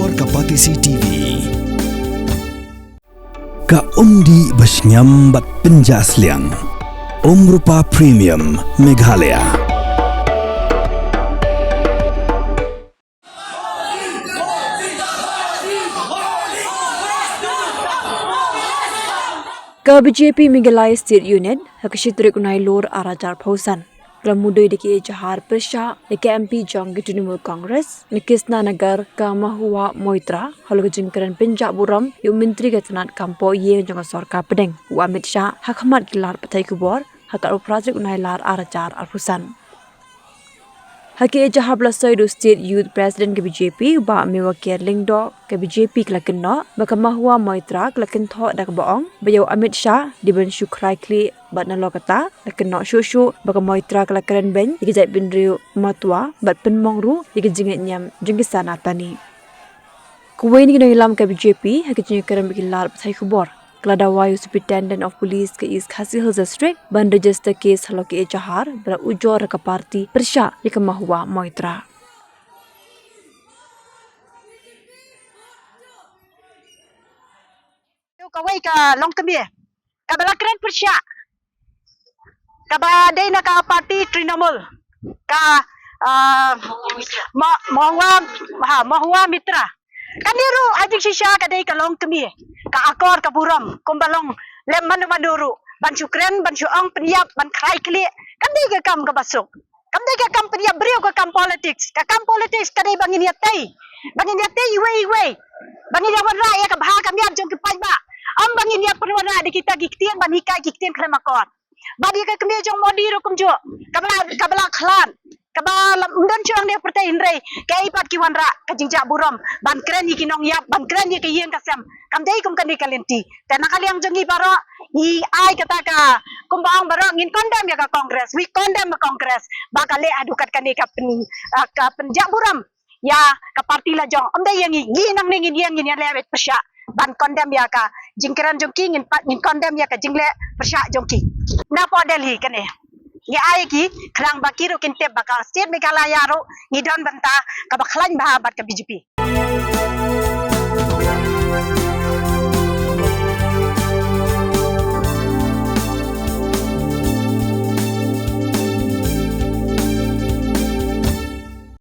Akor Kapatisi TV. Ka undi basnyam bat penjasliang. Rupa Premium Meghalaya. Ka BJP Meghalaya State Unit hakashitrik unai lor arajar pausan. Ramudai deki Jahar Persha deki MP Jong Trinamool Congress Nikisna Nagar ka Mahua Moitra halaga jingkaran Punjab Buram yu Menteri Ketanat Kampo ye jong Sorka Pedeng wa Amit Shah hakmat gilar patai kubor hakar projek unai lar arajar arpusan. Haki Jahar Blasoi State Youth President ke BJP ba mewakil lingdo ke BJP kelakino baka Mahua Moitra kelakin tho dak boong bayaw Amit Shah diben syukrai kli bat nalokata lakino shushu baka Moitra kelakaran ben ikijai binriu matwa bat penmongru ikijinget nyam jengkisana tani. Kuwain ni ilam ke BJP haki jingkaran bikilar patai kubor Keladawayu Superintendent of Police ke East Khasi Hills District ban register kes haloke Jahar bera ujor ke parti Persha di Mahua Moitra. Kawai ka long kemie ka balakran Persha ka badai na ka parti Trinamool ka Mahua Mitra kandiru ajik shisha kadai ka long kemie ka akor ka buram kumbalong lem manuru ban syukren ban syuang penyap ban krai kli kandai ka kam ka basuk kandai ka kam penyap beriu ka kam politics kadai bangin yatai iwe bangin yawan raya ka bahaka miap jong kepai ba am bangin ya perwana di kita giktian ban hikai giktian kena makor badi ka kemie jong modiru kumjo kabala khlan kabala undan chuang dia pertai indrai kai pat ki wanra ka jingjak buram ban kren yikinong yap ban kren ye kayeng kasam kamdai kum kan kalenti tan kaliang jongi baro I ai kata ka kumbang baro ngin condemn ya ka Congress we condemn ka Congress bakale adukat kan ka penjak buram ya ka parti la jong amdai yang nang ngin yang lewet Persha ban condemn ya ka jingkeran jongki ngin condemn ya ka jingle Persha jongki na po Delhi kane ngi ai ki khlang bakiru kinte baka state Meghalaya ro ngidon banta ka bakhlain ba bat ka BJP